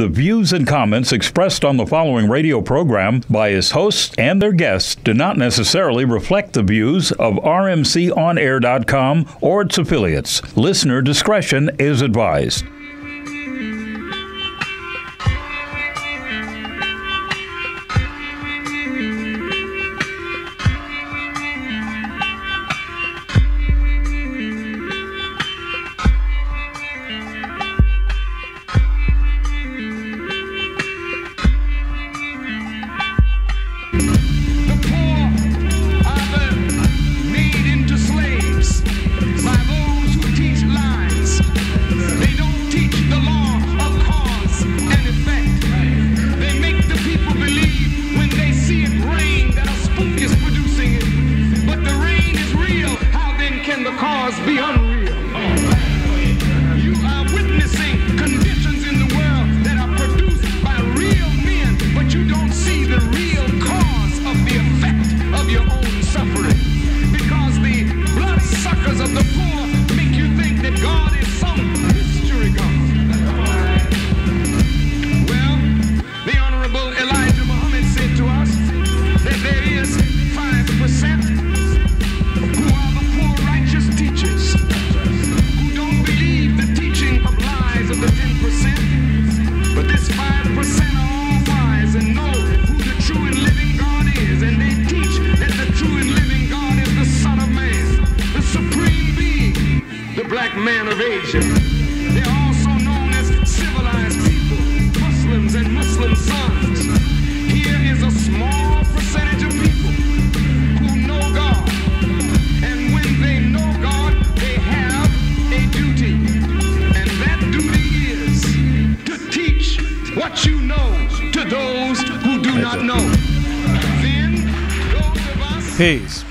The views and comments expressed on the following radio program by its hosts and their guests do not necessarily reflect the views of rmconair.com or its affiliates. Listener discretion is advised.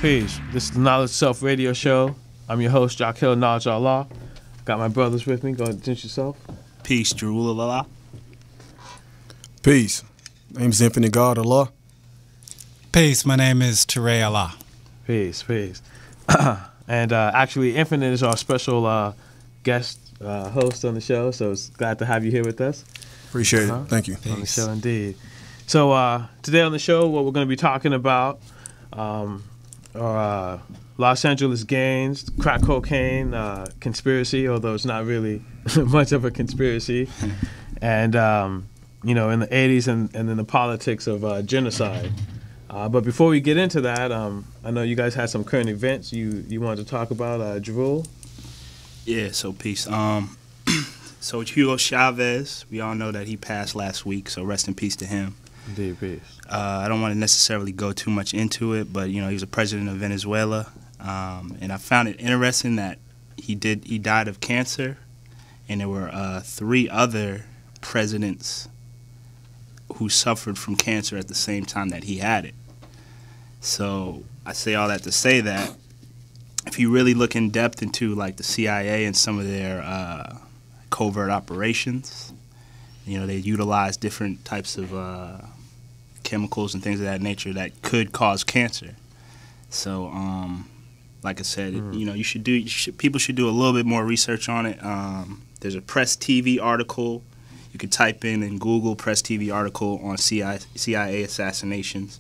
Peace. This is the Knowledge Self Radio Show. I'm your host, Ture Allah. Got my brothers with me. Go ahead and introduce yourself. Peace, Jerule Allah. Peace. Name's Infinite God Allah. Peace. My name is Ture Allah. Peace. And actually, Infinite is our special guest host on the show, so it's glad to have you here with us. Appreciate it. Thank you. On the show, indeed. So today on the show, what we're going to be talking about are Los Angeles gangs, crack cocaine conspiracy, although it's not really much of a conspiracy, and in the 80s and then the politics of genocide. But before we get into that, I know you guys had some current events you wanted to talk about. Jerule? Yeah, so peace. So Hugo Chavez, we all know that he passed last week, so rest in peace to him. Indeed, peace. I don't want to necessarily go too much into it, but he was a president of Venezuela, and I found it interesting that he died of cancer, and there were 3 other presidents who suffered from cancer at the same time that he had it. So I say all that to say that if you really look in depth into like the CIA and some of their covert operations, they utilize different types of chemicals and things of that nature that could cause cancer. So, like I said, people should do a little bit more research on it. There's a Press TV article. You could type in Google Press TV article on CIA assassinations.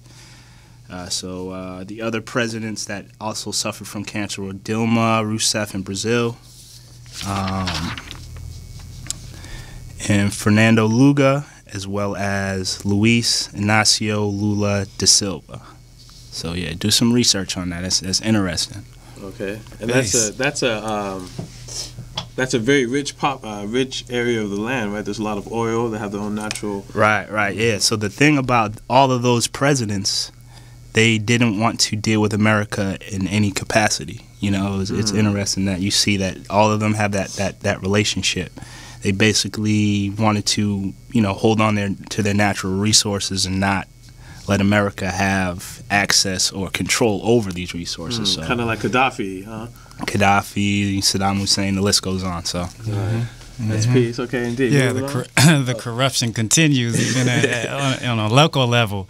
So the other presidents that also suffered from cancer were Dilma Rousseff in Brazil, and Fernando Luga, as well as Luis Inácio Lula da Silva. So yeah, do some research on that. That's interesting. Okay, and that's a very rich area of the land, right? There's a lot of oil. They have their own natural. Right. Yeah. So the thing about all of those presidents, they didn't want to deal with America in any capacity. It's interesting that you see that all of them have that relationship. They basically wanted to, hold on to their natural resources and not let America have access or control over these resources. So, kind of like Gaddafi, huh? Gaddafi, Saddam Hussein, the list goes on. So, that's peace. Okay, indeed. Yeah, the corruption continues even on a local level.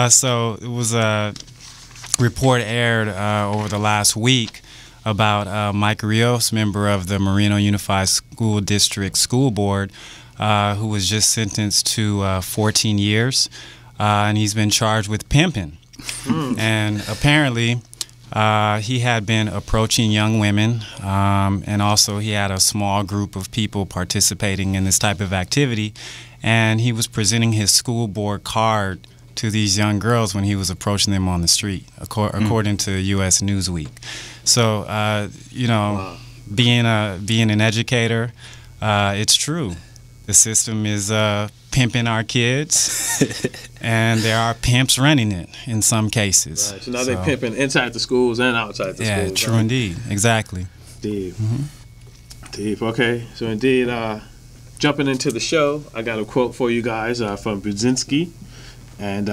So it was a report aired over the last week about Mike Rios, member of the Moreno Unified School District School Board, who was just sentenced to 14 years, and he's been charged with pimping. And apparently, he had been approaching young women, and also he had a small group of people participating in this type of activity, and he was presenting his school board card to these young girls when he was approaching them on the street, according to U.S. Newsweek. So, you know, Wow. being an educator, it's true. The system is pimping our kids, and there are pimps running it in some cases. Right. So now they're pimping inside the schools and outside the schools. Yeah, true right? indeed. Exactly. Deep. Deep. Okay. So indeed, jumping into the show, I got a quote for you guys from Brzezinski. And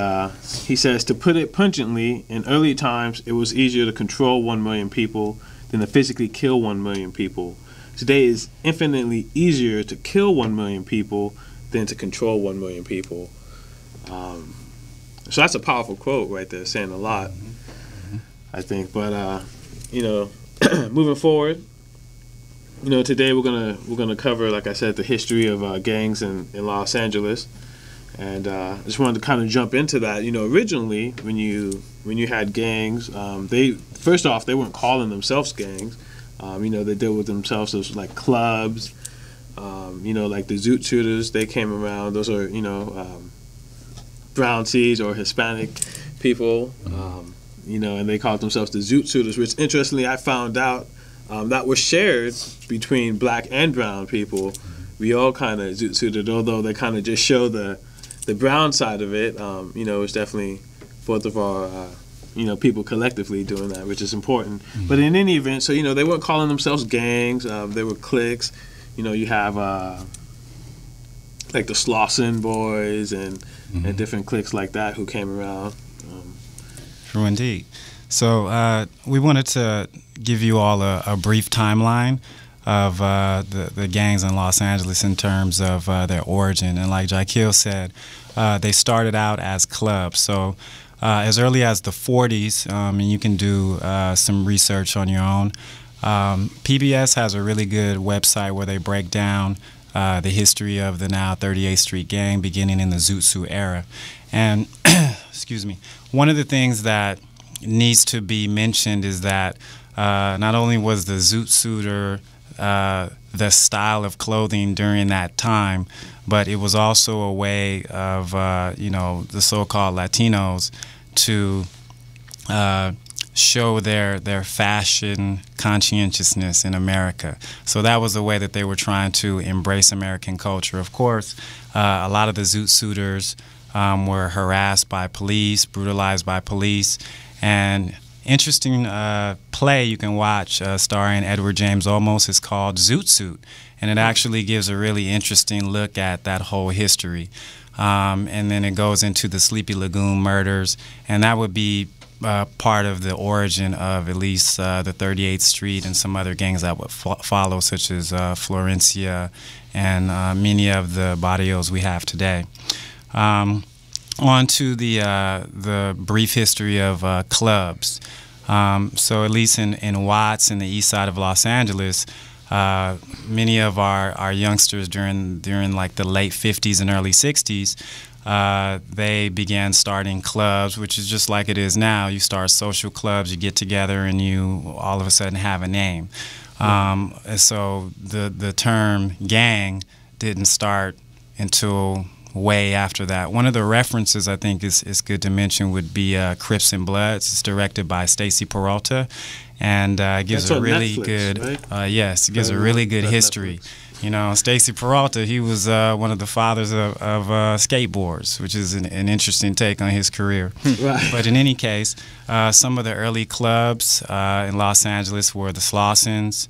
he says, to put it pungently, in early times, it was easier to control 1 million people than to physically kill 1 million people. Today is infinitely easier to kill 1 million people than to control 1 million people. So that's a powerful quote right there, saying a lot, I think. But, you know, moving forward, you know, today we're gonna cover, like I said, the history of gangs in Los Angeles. And I just wanted to kind of jump into that. You know, originally when you had gangs, they first off, they weren't calling themselves gangs. You know, they dealt with themselves as like clubs. You know, like the Zoot Suiters, they came around. Those are, you know, brown seeds or Hispanic people. You know, and they called themselves the Zoot Suiters, which interestingly I found out that was shared between black and brown people. We all kind of Zoot Suited, although they kind of just show the brown side of it. You know, it's definitely both of our, you know, people collectively doing that, which is important. But in any event, so, you know, they weren't calling themselves gangs. They were cliques. You know, you have like the Slauson Boys and different cliques like that who came around. True indeed. So we wanted to give you all a brief timeline of the gangs in Los Angeles in terms of their origin. And like K.O.S said, they started out as clubs. So as early as the 40s, and you can do some research on your own, PBS has a really good website where they break down the history of the now 38th Street Gang beginning in the Zoot Suit era. And, excuse me, one of the things that needs to be mentioned is that not only was the Zoot Suiter the style of clothing during that time, but it was also a way of, you know, the so-called Latinos to show their fashion conscientiousness in America. So that was a way that they were trying to embrace American culture. Of course, a lot of the Zoot Suiters were harassed by police, brutalized by police, and interesting play you can watch starring Edward James Olmos is called Zoot Suit, and it actually gives a really interesting look at that whole history. And then it goes into the Sleepy Lagoon murders, and that would be part of the origin of at least the 38th Street and some other gangs that would follow, such as Florencia and many of the barrios we have today. On to the brief history of clubs. So at least in Watts, in the east side of Los Angeles, many of our youngsters during like the late 50s and early 60s, they began starting clubs, which is just like it is now. You start social clubs, you get together, and you all of a sudden have a name. So the term gang didn't start until way after that. One of the references I think is good to mention would be Crips and Bloods. It's directed by Stacy Peralta, and gives a really Netflix, good, right? Yes, it gives a really good history. Netflix. You know, Stacy Peralta, he was one of the fathers of skateboards, which is an interesting take on his career. Right. But in any case, some of the early clubs in Los Angeles were the Slausons,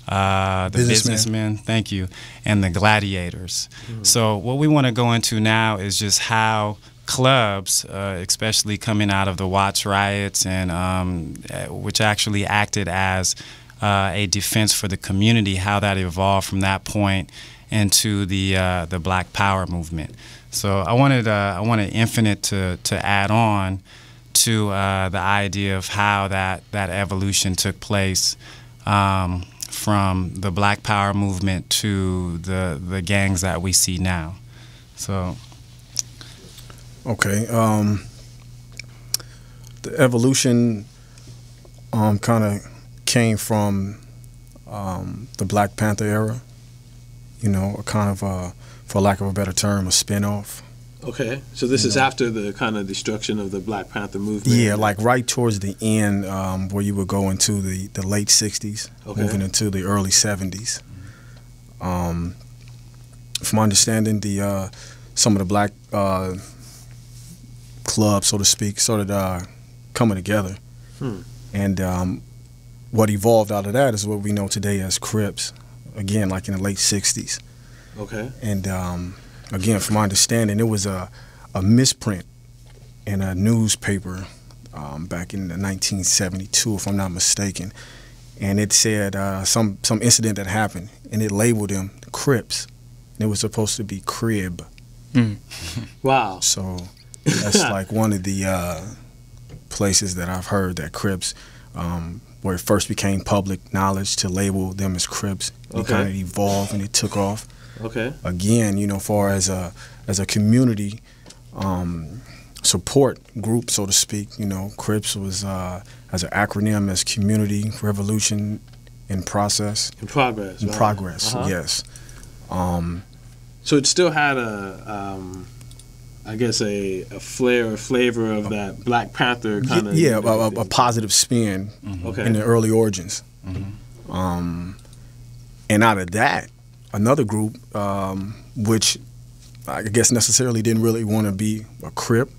the businessmen, thank you, and the gladiators. So what we want to go into now is just how clubs, especially coming out of the Watts riots, and which actually acted as a defense for the community, how that evolved from that point into the Black Power movement. So I wanted Infinite to add on to the idea of how that evolution took place. from the Black Power movement to the gangs that we see now. So, okay, the evolution kind of came from the Black Panther era. You know, a kind of, for lack of a better term, a spinoff. Okay, so this is after the kind of destruction of the Black Panther movement? Yeah, like right towards the end, where you would go into the late 60s, moving into the early 70s. From my understanding, some of the black clubs, so to speak, started coming together. And what evolved out of that is what we know today as Crips, again, like in the late 60s. Okay. And again, from my understanding, it was a misprint in a newspaper back in 1972, if I'm not mistaken, and it said some incident that happened, and it labeled them Crips. And it was supposed to be Crib. Wow. So that's like one of the places that I've heard that Crips, where it first became public knowledge to label them as Crips. It kind of evolved and it took off. Okay. Again, you know, far as a community support group, so to speak, you know, Crips was as an acronym as Community Revolution in Process. In Progress. In right. Progress, yes. So it still had I guess a flair or flavor of that Black Panther kind of. Yeah, a positive spin in the early origins. And out of that, another group, which I guess necessarily didn't really want to be a Crip,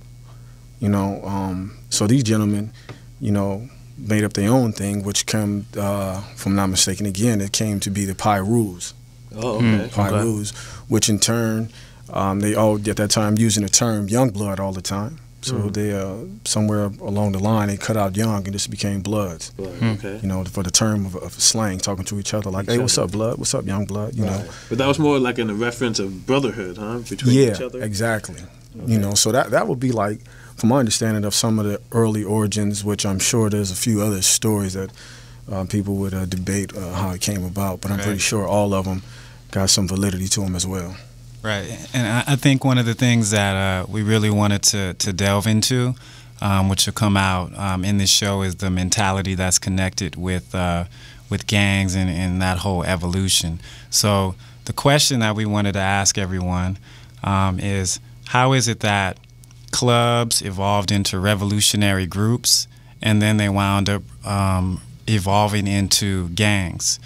you know. So these gentlemen, you know, made up their own thing, which came, if I'm not mistaken, again, it came to be the Pyrus. Oh, okay. Pyrus, which in turn, they all at that time using the term young blood all the time. So they somewhere along the line they cut out young and just became bloods. Okay. You know, for the term of slang, talking to each other like, "Hey, what's up, blood? What's up, young blood?" You know. But that was more like in a reference of brotherhood, huh? Between each other. Yeah, exactly. You know, so that would be like, from my understanding of some of the early origins, which I'm sure there's a few other stories that people would debate how it came about, but I'm pretty sure all of them got some validity to them as well. Right, and I think one of the things that we really wanted to delve into, which will come out in this show, is the mentality that's connected with gangs and that whole evolution. So the question that we wanted to ask everyone is, how is it that clubs evolved into revolutionary groups, and then they wound up evolving into gangs?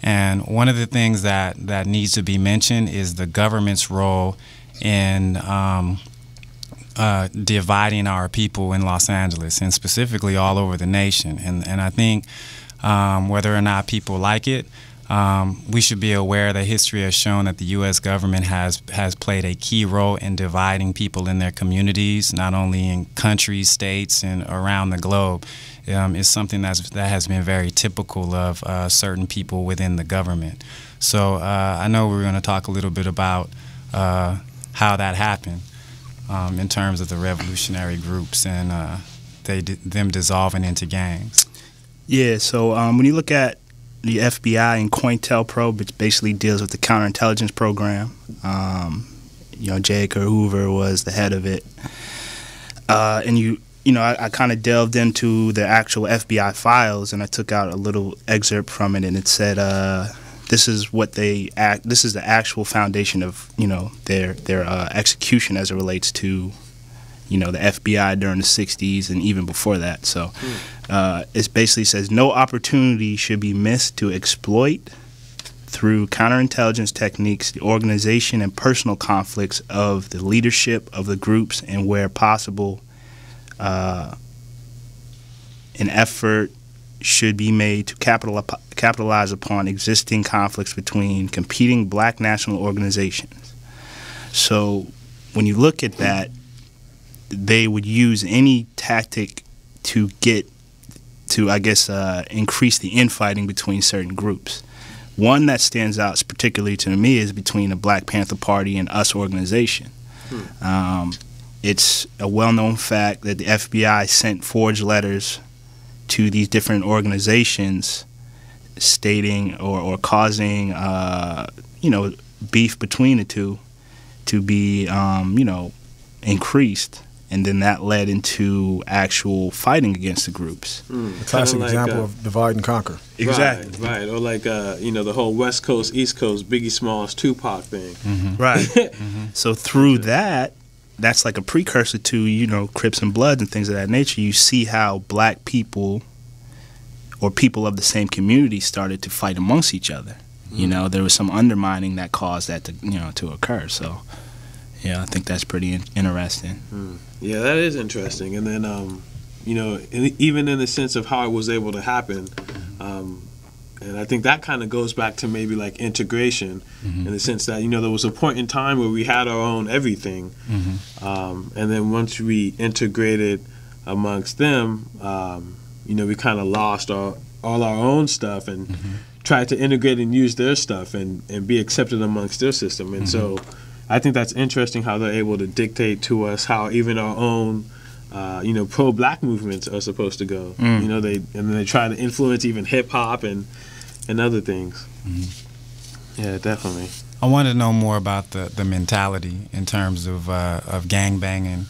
And one of the things that needs to be mentioned is the government's role in dividing our people in Los Angeles, and specifically all over the nation. And I think whether or not people like it, we should be aware that history has shown that the U.S. government has played a key role in dividing people in their communities, not only in countries, states, and around the globe. Is something that has been very typical of certain people within the government. So I know we're going to talk a little bit about how that happened in terms of the revolutionary groups and them dissolving into gangs. Yeah, so when you look at the FBI and COINTELPRO, which basically deals with the counterintelligence program, you know, J. Edgar Hoover was the head of it, and you know, I kind of delved into the actual FBI files, and I took out a little excerpt from it, and it said, "This is what this is the actual foundation of, you know, their execution as it relates to, you know, the FBI during the '60s and even before that." So, it basically says, "No opportunity should be missed to exploit through counterintelligence techniques the organization and personal conflicts of the leadership of the groups, and where possible, an effort should be made to capitalize upon existing conflicts between competing black national organizations." So when you look at that, they would use any tactic to get to, I guess, increase the infighting between certain groups. One that stands out particularly to me is between the Black Panther Party and US organization. It's a well-known fact that the FBI sent forged letters to these different organizations stating or causing, beef between the two to be, increased. And then that led into actual fighting against the groups. A classic example of divide and conquer. Exactly. Right. Or like, the whole West Coast, East Coast, Biggie Smalls, Tupac thing. Right. So through that's like a precursor to, Crips and Bloods and things of that nature. You see how black people or people of the same community started to fight amongst each other. There was some undermining that caused that to occur. So, yeah, I think that's pretty interesting. Yeah, that is interesting. And then, even in the sense of how it was able to happen, and I think that kind of goes back to maybe like integration in the sense that, there was a point in time where we had our own everything. And then once we integrated amongst them, we kind of lost all our own stuff and tried to integrate and use their stuff and be accepted amongst their system. And so I think that's interesting how they're able to dictate to us how even our own, pro-black movements are supposed to go. They try to influence even hip-hop and other things. Yeah, definitely. I want to know more about the mentality in terms of gang banging,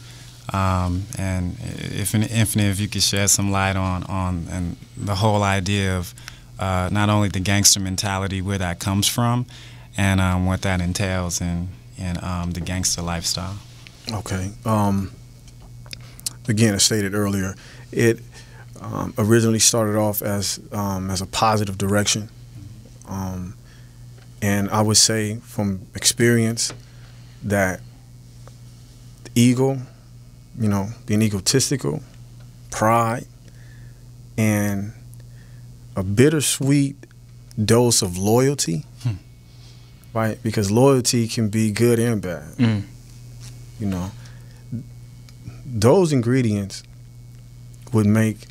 and if you could shed some light on and the whole idea of not only the gangster mentality, where that comes from, and what that entails in the gangster lifestyle. Okay. Again, as stated earlier, it originally started off as a positive direction, and I would say from experience that ego, being egotistical, pride, and a bittersweet dose of loyalty, right? Because loyalty can be good and bad. Those ingredients would make,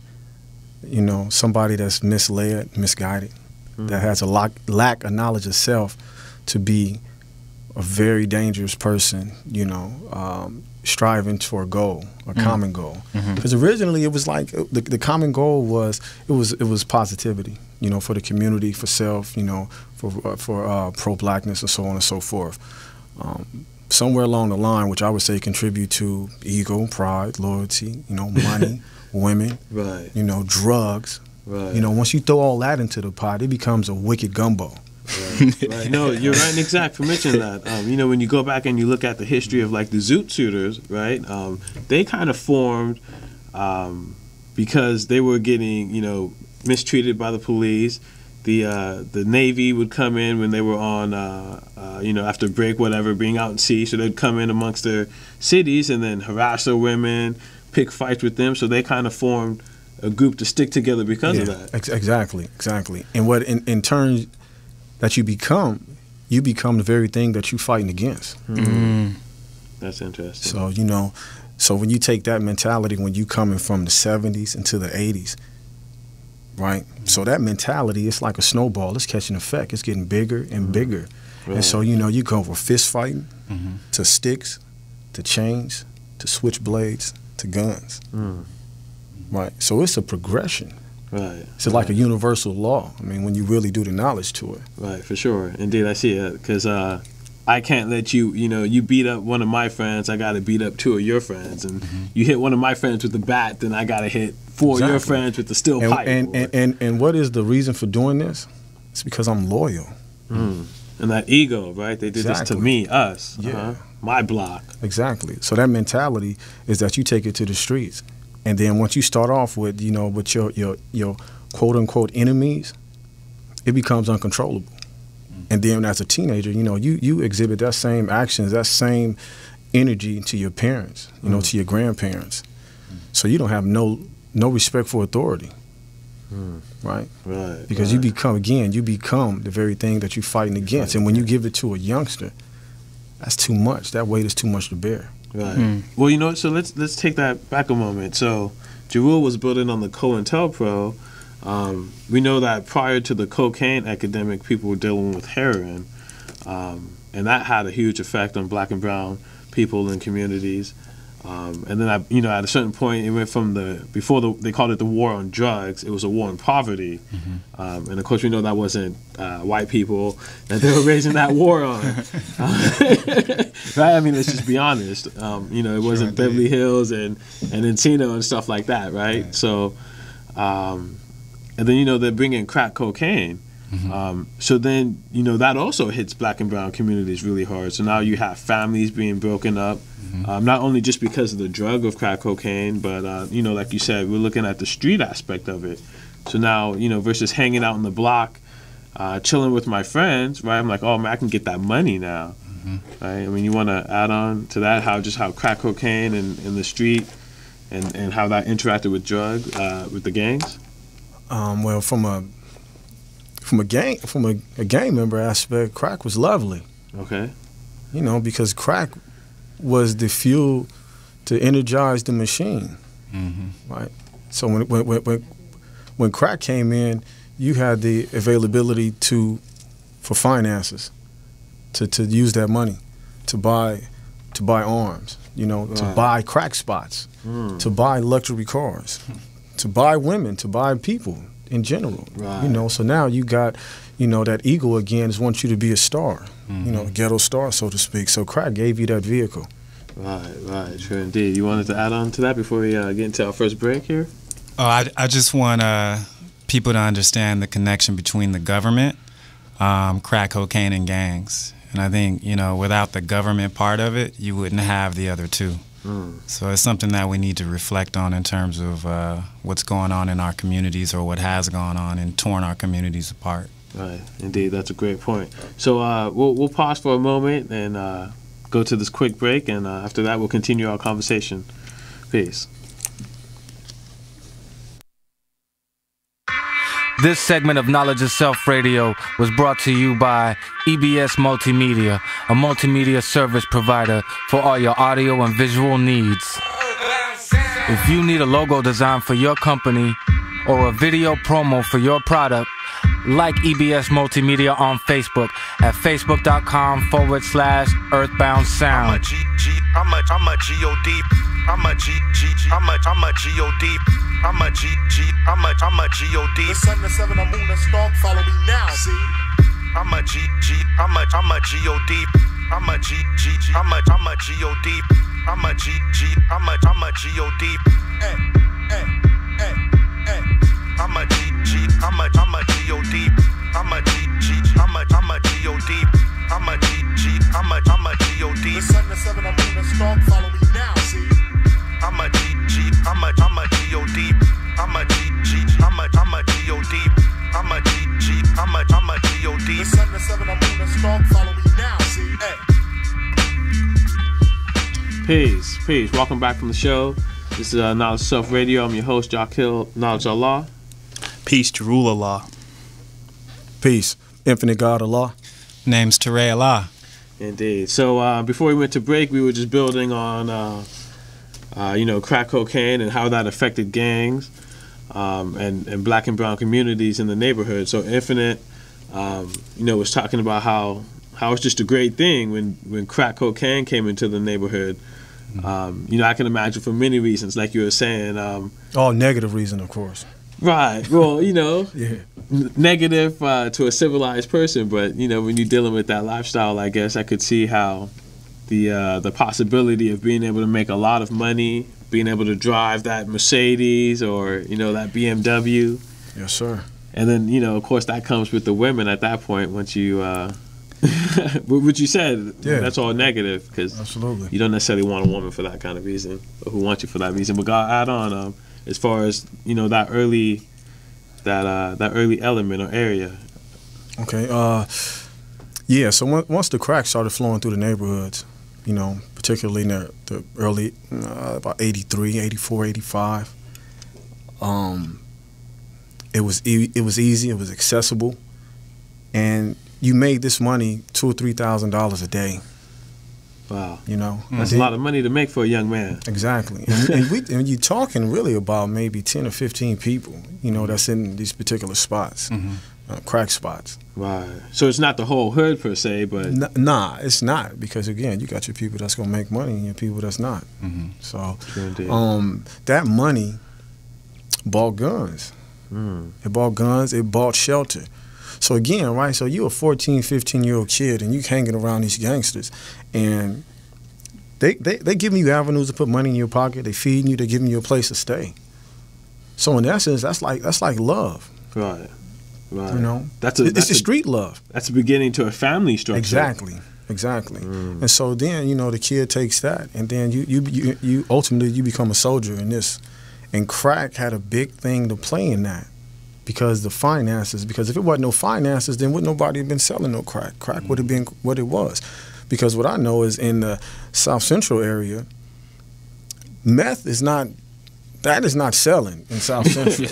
somebody that's misled, misguided, that has a lack of knowledge of self to be a very dangerous person, striving for a goal, a common goal. Because originally it was like the common goal was positivity, for the community, for self, for pro-blackness and so on and so forth. Somewhere along the line, which I would say contribute to ego, pride, loyalty, money, women, right. Drugs. Right. Once you throw all that into the pot, it becomes a wicked gumbo. Right. No, you're right and exact for mentioning that. When you go back and you look at the history of like the Zoot Suiters, right? They kind of formed because they were getting, mistreated by the police. The Navy would come in when they were on, after break, whatever, being out in sea. So they'd come in amongst their cities and then harass their women, pick fights with them. So they kind of formed a group to stick together because of that. Exactly. And what in turn that you become the very thing that you're fighting against. That's interesting. So, so when you take that mentality, when you coming from the 70s into the 80s, right? So that mentality, it's like a snowball. It's catching effect. It's getting bigger and bigger. Right. And so, you go from fist fighting to sticks, to chains, to switchblades, to guns. Right. So it's a progression. Right. It's like a universal law. I mean, when you really do the knowledge to it. Right, for sure. Indeed, I see it. Because I can't let you, you beat up one of my friends, I got to beat up 2 of your friends. And you hit one of my friends with the bat, then I got to hit 4 of your friends with the steel pipe. And what is the reason for doing this? It's because I'm loyal. And that ego, right? They did this to me, us. Yeah. My block. Exactly. So that mentality is that you take it to the streets. And then once you start off with, with your quote unquote enemies, it becomes uncontrollable. And then as a teenager, you exhibit that same actions, that same energy to your parents, to your grandparents. So you don't have no respect for authority. Right? Right. Because you become the very thing that you're fighting against. And when you give it to a youngster, that's too much. That weight is too much to bear. Right. Well, so let's take that back a moment. So Jerule was building on the COINTELPRO. We know that prior to the cocaine epidemic, people were dealing with heroin, and that had a huge effect on black and brown people in communities. And then at a certain point, it went from they called it the war on drugs. It was a war on poverty, and of course we know that wasn't white people that they were raising that war on, right? I mean, let's just be honest. It wasn't Beverly Hills and Encino and stuff like that, right? So, and then they're bringing crack cocaine. So then, that also hits black and brown communities really hard. So now you have families being broken up, not only just because of the drug of crack cocaine, but, like you said, we're looking at the street aspect of it. So now, versus hanging out on the block, chilling with my friends, right? I'm like, oh, man, I can get that money now, right? I mean, you want to add on to that, how crack cocaine in the street and how that interacted with with the gangs? Well, from a gang member aspect, crack was lovely. Okay. Because crack was the fuel to energize the machine. Right. So when crack came in, you had the availability for finances, to use that money, to buy arms, to buy crack spots, to buy luxury cars, to buy women, to buy people in general. Right. So now you got, that ego again is wants you to be a star, a ghetto star, so to speak. So crack gave you that vehicle. Right, sure indeed. You wanted to add on to that before we get into our first break here? Oh, I just want people to understand the connection between the government, crack cocaine, and gangs. And I think, without the government part of it, you wouldn't have the other two. So it's something that we need to reflect on in terms of what's going on in our communities, or what has gone on and torn our communities apart. Right, indeed, that's a great point. So we'll pause for a moment and go to this quick break, and after that we'll continue our conversation. Peace. This segment of Knowledge of Self Radio was brought to you by EBS Multimedia, a multimedia service provider for all your audio and visual needs. If you need a logo design for your company or a video promo for your product, like EBS Multimedia on Facebook at facebook.com/Earthbound Sound. I'm a G.O.D. I'm a G.O.D. I'm a G.O.D. The sun, the seven, the moon, the star, follow me now, see? I'm a G.O.D. I'm a G.O.D. I'm a G.O.D. I'm a G.O.D. I'm a G.O.D. I'm a G.O.D. I'm a G.O.D. I'm a G.O.D. I'm a G.O.D. The sun, the seven, the moon, the star, follow me now, see? I'm a G.O.D. I'm a G.O.D. I'm a G.O.D. I'm a G.O.D. The sun, the seven, the moon, the star, follow me now, see? Peace. Welcome back from the show. This is Knowledge of Self Radio. I'm your host, Jerule Allah. Peace, Jerule Allah. Peace, Infinite God Allah. Name's Ture Allah. Indeed. So before we went to break, we were just building on, crack cocaine and how that affected gangs and black and brown communities in the neighborhood. So Infinite, was talking about how it's just a great thing when crack cocaine came into the neighborhood. I can imagine for many reasons, like you were saying. All negative reason, of course. Right. Well, negative to a civilized person, but when you're dealing with that lifestyle, I guess I could see how the possibility of being able to make a lot of money, being able to drive that Mercedes or that BMW. Yes, sir. And then of course that comes with the women at that point. Once you, what you said, that's all negative because absolutely you don't necessarily want a woman for that kind of reason or who wants you for that reason. But God, add on. As far as that early element or area. Okay. So once the crack started flowing through the neighborhoods, particularly in the early about 83, 84, 85, it was easy, it was accessible, and you made this money $2,000 or $3,000 a day. Wow. That's a lot of money to make for a young man. Exactly. And you're talking really about maybe 10 or 15 people, that's in these particular spots. crack spots. Right. So it's not the whole hood per se, but Nah, it's not, because again, you got your people that's gonna make money and your people that's not. So that money bought guns. It bought guns. It bought shelter. So again, right? So you a 14, 15-year-old kid and you hanging around these gangsters, and they giving you avenues to put money in your pocket. They feeding you. They giving you a place to stay. So in essence, that's like love. Right. Right. You know, it's a street love. That's the beginning to a family structure. Exactly. And so then, you know, the kid takes that, and then you ultimately you become a soldier in this. And crack had a big thing to play in that, because the finances. Because if it wasn't no finances, then would nobody have been selling no crack? Crack would have been what it was. Because what I know is in the South Central area, meth is not. That is not selling in South Central.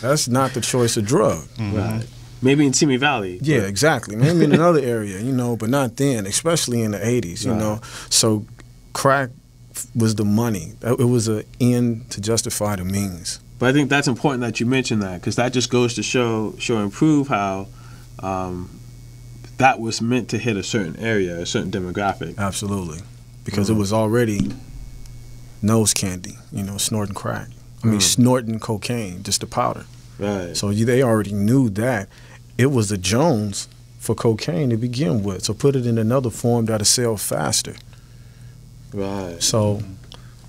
That's not the choice of drug. Right. Maybe in Simi Valley. Yeah, exactly. Maybe in another area, you know, but not then, especially in the 80s, you know. So crack was the money. It was an end to justify the means. But I think that's important that you mention that, because that just goes to show and prove how that was meant to hit a certain area, a certain demographic. Absolutely. Because it was already nose candy, you know, snorting crack. I mean, snorting cocaine, just the powder. Right. So they already knew that it was a Jones for cocaine to begin with. So put it in another form that'll sell faster. Right. So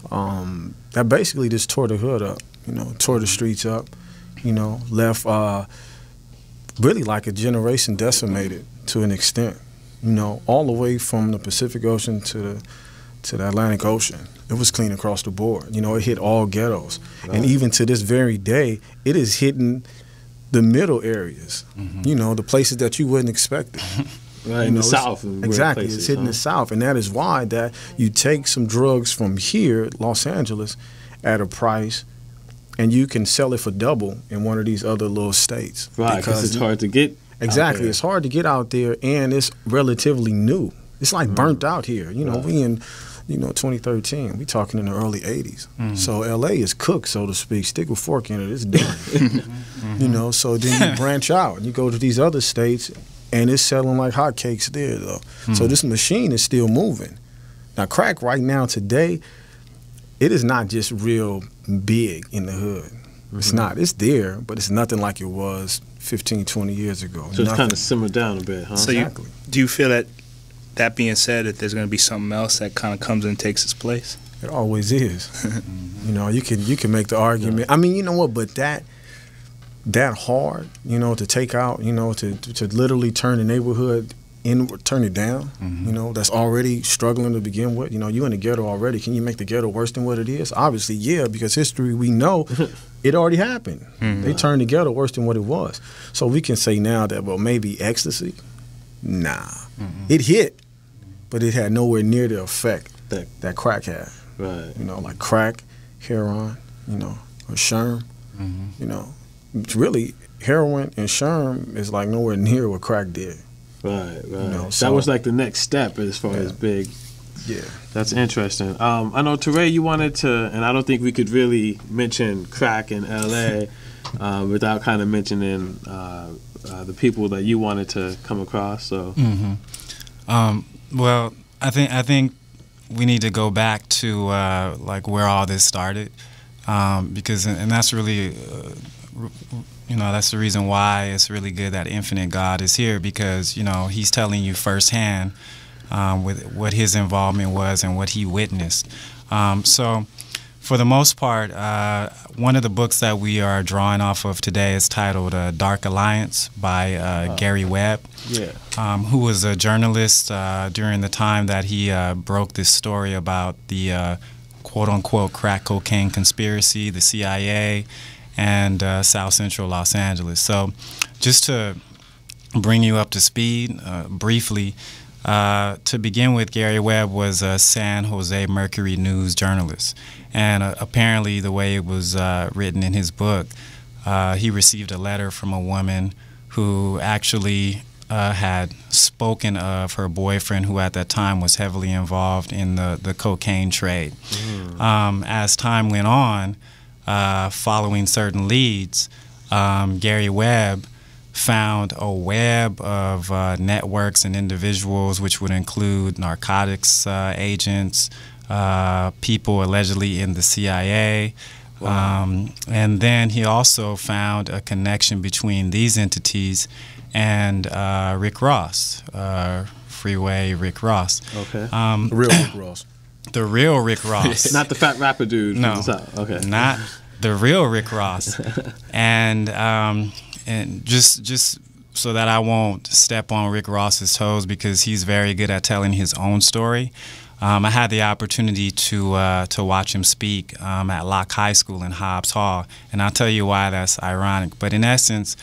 that basically just tore the hood up, you know, tore the streets up, you know, left really like a generation decimated to an extent, you know, all the way from the Pacific Ocean to the Atlantic Ocean. It was clean across the board. You know, it hit all ghettos. Right. And even to this very day, it is hitting the middle areas, you know, the places that you wouldn't expect it. Right, in the South. Exactly, places, it's hitting the South. And that is why that you take some drugs from here, Los Angeles, at a price, and you can sell it for double in one of these other little states. Right, because it's hard to get Exactly, it's hard to get out there, and it's relatively new. It's like burnt out here. You know, we in 2013. We talking in the early 80s. So LA is cooked, so to speak. Stick a fork in it, it's done. You know, so then you branch out and you go to these other states, and it's selling like hotcakes there, though. So this machine is still moving. Now, crack right now today, it is not just real big in the hood. It's not. It's there, but it's nothing like it was 15, 20 years ago. So it's kind of simmered down a bit, huh? So exactly. Do you feel that being said, that there's going to be something else that kind of comes and takes its place? It always is. You know, you can make the argument. I mean, you know what? But that hard, you know, to take out, you know, to literally turn the neighborhood turn it down. You know, that's already struggling to begin with. You know, you in the ghetto already. Can you make the ghetto worse than what it is? Obviously, yeah, because history, we know it already happened. They turned the ghetto worse than what it was. So we can say now that, well, maybe ecstasy. Nah, it hit. But it had nowhere near the effect that crack had. Right. You know, like crack, heroin, you know, or sherm. You know, it's really, heroin and sherm is like nowhere near what crack did. Right. You know, that was like the next step as far as big. Yeah. That's interesting. I know, Ture, you wanted to, and I don't think we could really mention crack in L.A. Without kind of mentioning the people that you wanted to come across. So. Well, I think we need to go back to like where all this started, because and that's really, you know, that's the reason why it's really good that Infinite God is here, because, you know, he's telling you firsthand with what his involvement was and what he witnessed. So for the most part, one of the books that we are drawing off of today is titled Dark Alliance by Gary Webb, who was a journalist during the time that he broke this story about the quote-unquote crack cocaine conspiracy, the CIA, and South Central Los Angeles. So just to bring you up to speed briefly, to begin with, Gary Webb was a San Jose Mercury News journalist. And apparently the way it was written in his book, he received a letter from a woman who actually had spoken of her boyfriend, who at that time was heavily involved in the cocaine trade. As time went on, following certain leads, Gary Webb found a web of networks and individuals, which would include narcotics agents, people allegedly in the CIA. Wow. And then he also found a connection between these entities and Rick Ross, Freeway Rick Ross. Okay. Real Rick Ross. The real Rick Ross. Not the fat rapper dude no, from the South. Okay. Not the real Rick Ross. And just so that I won't step on Rick Ross's toes, because he's very good at telling his own story. I had the opportunity to watch him speak at Locke High School in Hobbs Hall, and I'll tell you why that's ironic. But in essence,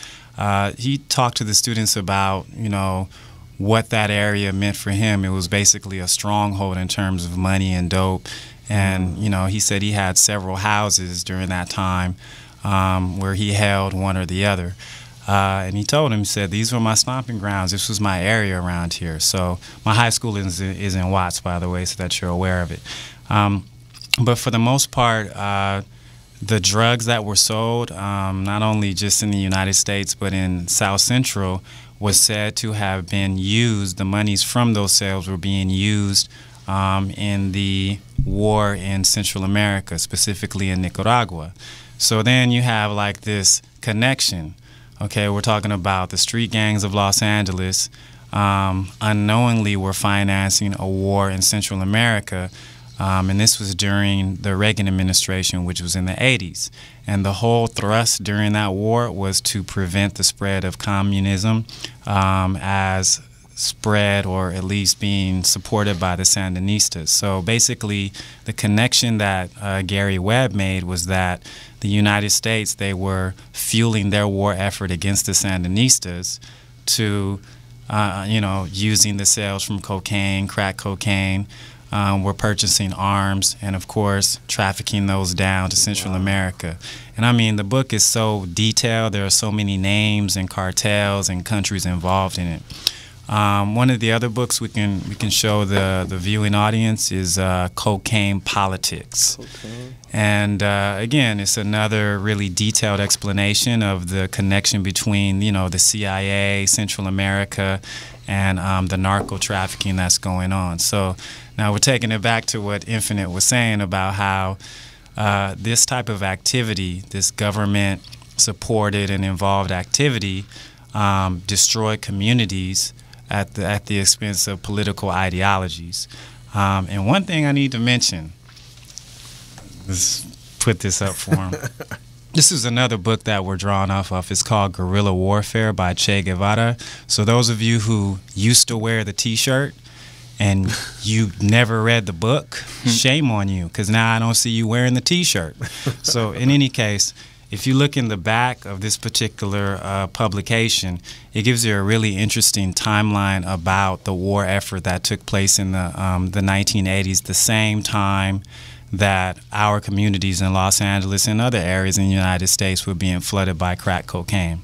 he talked to the students about, you know, what that area meant for him. It was basically a stronghold in terms of money and dope. And, you know, he said he had several houses during that time where he held one or the other. And he told him, he said, these were my stomping grounds. This was my area around here. So my high school is in Watts, by the way, so that you're aware of it. But for the most part, the drugs that were sold, not only just in the United States, but in South Central, was said to have been used, the monies from those sales were being used in the war in Central America, specifically in Nicaragua. So then you have like this connection. Okay, we're talking about the street gangs of Los Angeles unknowingly were financing a war in Central America, and this was during the Reagan administration, which was in the 80s. And the whole thrust during that war was to prevent the spread of communism as spread, or at least being supported by the Sandinistas. So basically, the connection that Gary Webb made was that the United States, they were fueling their war effort against the Sandinistas to, you know, using the sales from cocaine, crack cocaine, were purchasing arms, and of course trafficking those down to Central America. And I mean, the book is so detailed. There are so many names and cartels and countries involved in it. One of the other books we can show the viewing audience is Cocaine Politics. Cocaine. And again, it's another really detailed explanation of the connection between, you know, the CIA, Central America, and the narco trafficking that's going on. So now we're taking it back to what Infinite was saying about how this type of activity, this government-supported and involved activity, destroyed communities at the expense of political ideologies. And one thing I need to mention, let's put this up for him. This is another book that we're drawing off of. It's called Guerrilla Warfare by Che Guevara. So those of you who used to wear the T-shirt and you never read the book, shame on you, because now I don't see you wearing the T-shirt. So in any case, if you look in the back of this particular publication, it gives you a really interesting timeline about the war effort that took place in the 1980s, the same time that our communities in Los Angeles and other areas in the United States were being flooded by crack cocaine.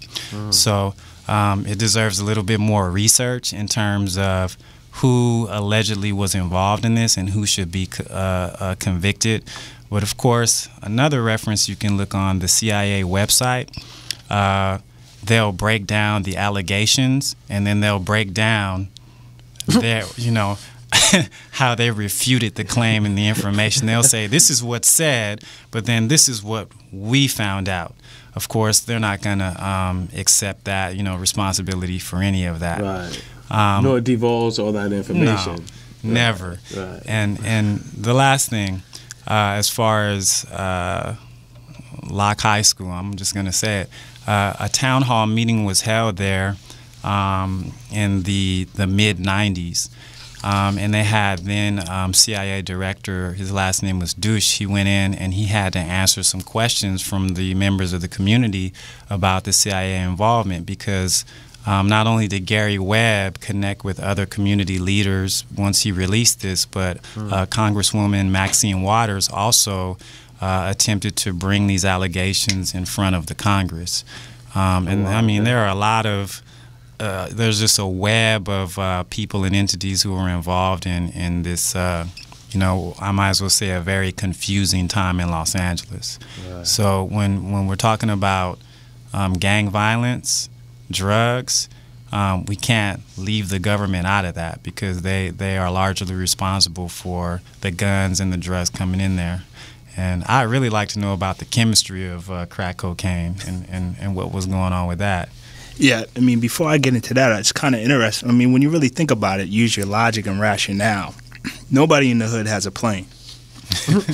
So it deserves a little bit more research in terms of who allegedly was involved in this and who should be convicted. But of course, another reference you can look on the CIA website. They'll break down the allegations, and then they'll break down their, you know, how they refuted the claim and the information. They'll say, this is what's said, but then this is what we found out. Of course, they're not going to accept that, you know, responsibility for any of that. Right. Nor divulge all that information. No, never. Right. And the last thing, as far as Locke High School, I'm just going to say it, a town hall meeting was held there in the mid-90s. And they had then CIA director, his last name was Douche. He went in and he had to answer some questions from the members of the community about the CIA involvement, because not only did Gary Webb connect with other community leaders once he released this, but Congresswoman Maxine Waters also attempted to bring these allegations in front of the Congress. And I mean, there are a lot of there's just a web of people and entities who are involved in this, you know, I might as well say a very confusing time in Los Angeles. Right. So when we're talking about gang violence, drugs, we can't leave the government out of that because they are largely responsible for the guns and the drugs coming in there. And I really like to know about the chemistry of crack cocaine and what was going on with that. Yeah, I mean, before I get into that, it's kind of interesting. I mean, when you really think about it, use your logic and rationale. Nobody in the hood has a plane,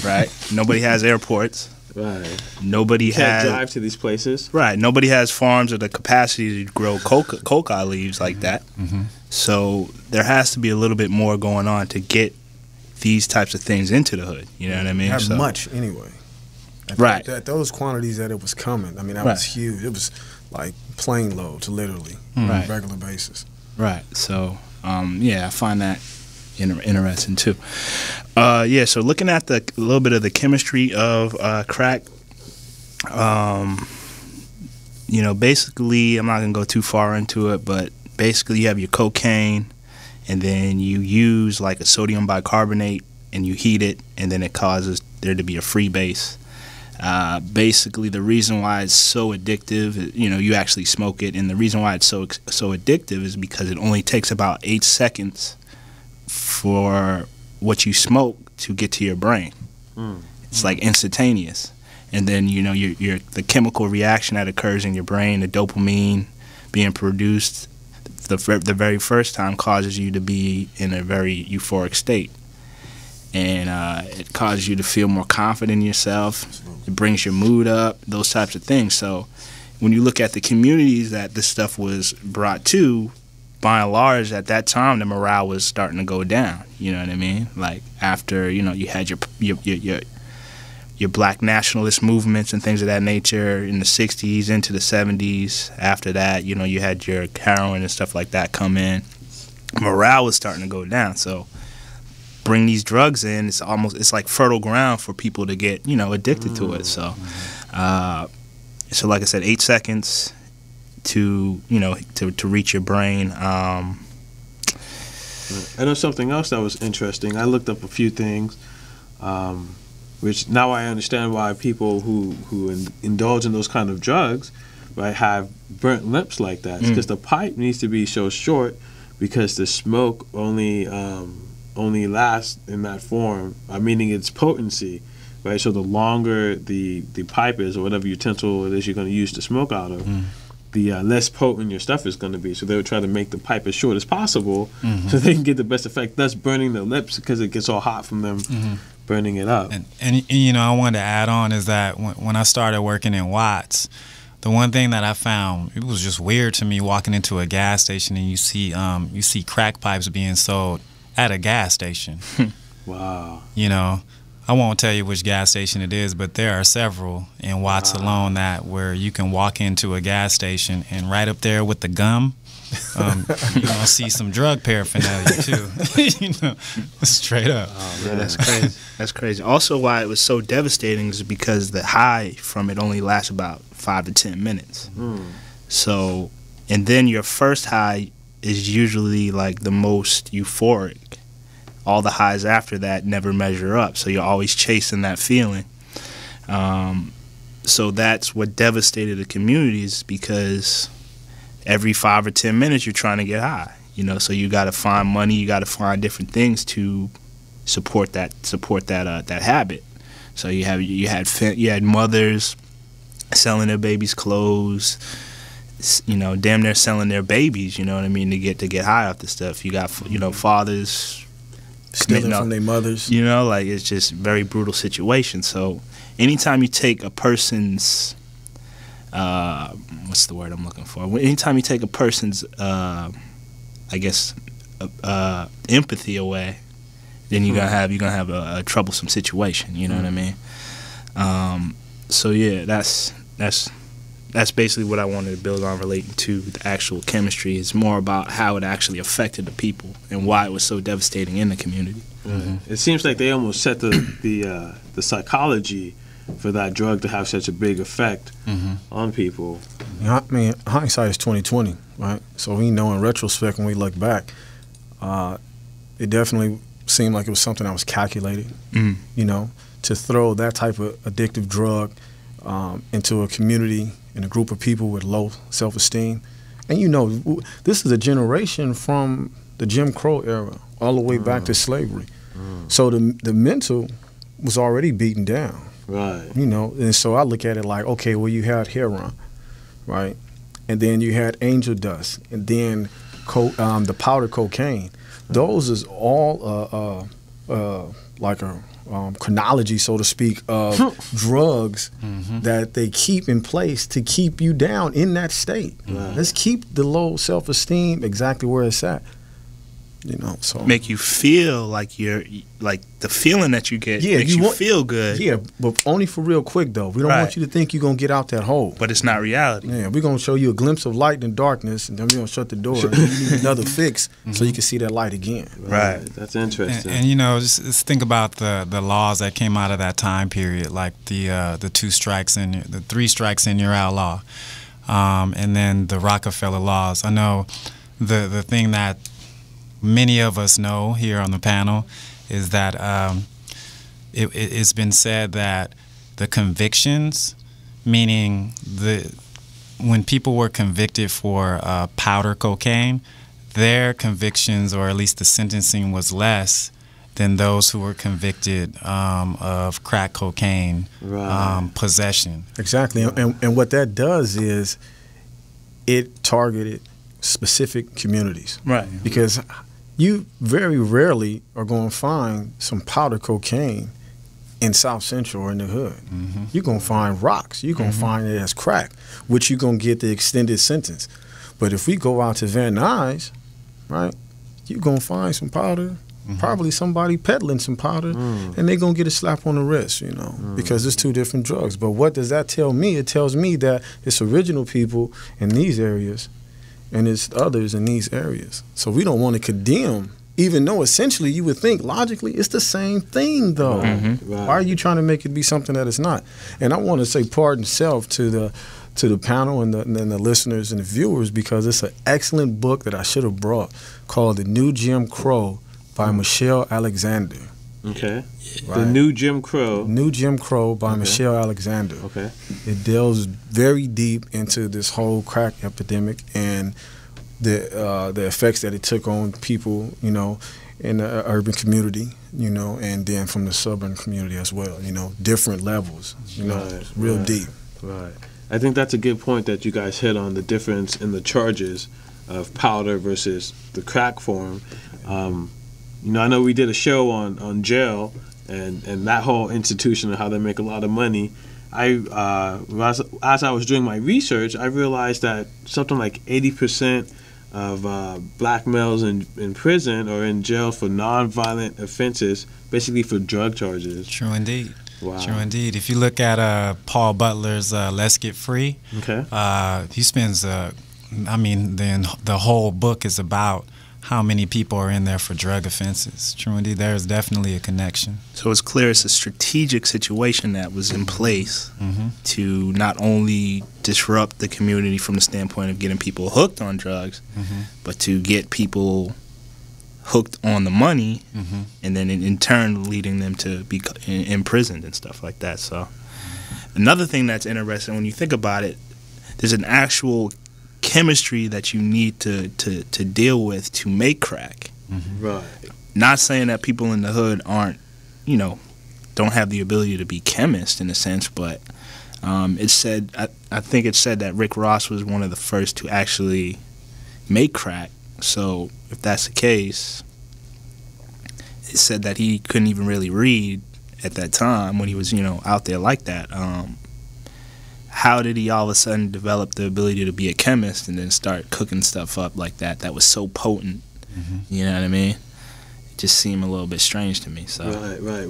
right? Nobody has airports. Right. Nobody Can't has drive to these places. Right. Nobody has farms or the capacity to grow coca leaves like that. Mm-hmm. So there has to be a little bit more going on to get these types of things into the hood. You know what I mean? Not much anyway. Right. At those quantities that it was coming, I mean, that was huge. It was like plane loads, literally, on a regular basis. Right. So, yeah, I find that interesting too. Yeah. So looking at a little bit of the chemistry of crack, you know, basically, I'm not gonna go too far into it, but basically, you have your cocaine, and then you use like a sodium bicarbonate, and you heat it, and then it causes there to be a free base. Basically, the reason why it's so addictive, you know, you actually smoke it, and the reason why it's so addictive is because it only takes about 8 seconds for what you smoke to get to your brain. It's like instantaneous, and then you know the chemical reaction that occurs in your brain, the dopamine being produced the very first time causes you to be in a very euphoric state. And it causes you to feel more confident in yourself. It brings your mood up, those types of things. So when you look at the communities that this stuff was brought to, by and large, at that time, the morale was starting to go down. You know what I mean? Like after, you know, you had your black nationalist movements and things of that nature in the 60s into the 70s. After that, you know, you had your heroin and stuff like that come in. Morale was starting to go down. So bring these drugs in, it's like fertile ground for people to get, you know, addicted to it. So so like I said, 8 seconds to, you know, to reach your brain. I know something else that was interesting. I looked up a few things, which now I understand why people who indulge in those kind of drugs, right, have burnt lips like that. It's because the pipe needs to be so short because the smoke only lasts in that form, meaning its potency, right? So the longer the pipe is, or whatever utensil it is you're going to use to smoke out of, the less potent your stuff is going to be. So they would try to make the pipe as short as possible so they can get the best effect, thus burning the lips because it gets all hot from them burning it up. And you know, I wanted to add on is that when I started working in Watts, the one thing that I found, it was just weird to me walking into a gas station and you see crack pipes being sold at a gas station. Wow. You know, I won't tell you which gas station it is, but there are several in Watts alone where you can walk into a gas station and right up there with the gum, you're going to see some drug paraphernalia too. You know, straight up. Oh, man, that's crazy. That's crazy. Also, why it was so devastating is because the high from it only lasts about 5 to 10 minutes. So, and then your first high is usually like the most euphoric. All the highs after that never measure up, so you're always chasing that feeling. So that's what devastated the communities, because every 5 or 10 minutes you're trying to get high. You know, so you got to find money, you got to find different things to support that habit. So you had mothers selling their babies' clothes, you know, damn near selling their babies, you know what I mean, to get high off the stuff. You got, you know, fathers stealing from their mothers. You know, like, it's just very brutal situation. So anytime you take a person's, what's the word I'm looking for? Anytime you take a person's, I guess, empathy away, then you're gonna have a troublesome situation. You know what I mean? So yeah, that's basically what I wanted to build on relating to the actual chemistry. It's more about how it actually affected the people and why it was so devastating in the community. It seems like they almost set the psychology for that drug to have such a big effect on people. I mean, hindsight is 20/20, right? So we know in retrospect, when we look back, it definitely seemed like it was something that was calculated. You know, to throw that type of addictive drug into a community and a group of people with low self-esteem, And you know, this is a generation from the Jim Crow era all the way back to slavery. So the mental was already beaten down. Right. You know, and so I look at it like, okay, well, you had heroin, right? And then you had angel dust, and then the powder cocaine. Those is all like a chronology, so to speak, of drugs that they keep in place to keep you down in that state. Let's keep the low self-esteem exactly where it's at. You know, so make you feel like you're like the feeling that you get makes you feel good. Yeah, but only for real quick though. We don't want you to think you're gonna get out that hole. But it's not reality. Yeah, we're gonna show you a glimpse of light in darkness, and then we're gonna shut the door. And you need another fix so you can see that light again. Right. That's interesting. And you know, just think about the laws that came out of that time period, like the 3 strikes and you're outlaw, and then the Rockefeller laws. I know the thing that many of us know here on the panel is that it's been said that the convictions, meaning when people were convicted for powder cocaine, their convictions, or at least the sentencing, was less than those who were convicted of crack cocaine possession. Exactly, and what that does is it targeted specific communities. Right. Because you very rarely are going to find some powder cocaine in South Central or in the hood. You're going to find rocks. You're going to find it as crack, which you're going to get the extended sentence. But if we go out to Van Nuys, right, you're going to find some powder, probably somebody peddling some powder, and they're going to get a slap on the wrist, you know, because it's 2 different drugs. But what does that tell me? It tells me that it's original people in these areas and it's others in these areas. So we don't want to condemn, even though essentially you would think logically it's the same thing, though. Why are you trying to make it be something that it's not? And I want to say pardon self to the panel and the listeners and the viewers, because it's an excellent book that I should have brought called The New Jim Crow by Michelle Alexander. Okay. Right. The New Jim Crow. New Jim Crow by Michelle Alexander. Okay. It delves very deep into this whole crack epidemic and the effects that it took on people, you know, in the urban community, you know, and then from the suburban community as well, you know, different levels, you know, real deep. Right. I think that's a good point that you guys hit on, the difference in the charges of powder versus the crack form. You know, I know we did a show on jail and that whole institution and how they make a lot of money. As I was doing my research, I realized that something like 80% of black males in prison or in jail for nonviolent offenses, basically for drug charges. True indeed. Wow. True indeed. If you look at Paul Butler's Let's Get Free, he spends, then the whole book is about how many people are in there for drug offenses. True indeed, there is definitely a connection. So it's clear it's a strategic situation that was in place to not only disrupt the community from the standpoint of getting people hooked on drugs, but to get people hooked on the money, and then in turn leading them to be imprisoned and stuff like that. So another thing that's interesting when you think about it, there's an actual chemistry that you need to deal with to make crack. Right. Not saying that people in the hood aren't, you know, don't have the ability to be chemists in a sense, but it's said, I think it's said that Rick Ross was one of the first to actually make crack. So if that's the case, it said that he couldn't even really read at that time when he was, you know, out there like that. How did he all of a sudden develop the ability to be a chemist and then start cooking stuff up like that that was so potent? You know what I mean? It just seemed a little bit strange to me. So right.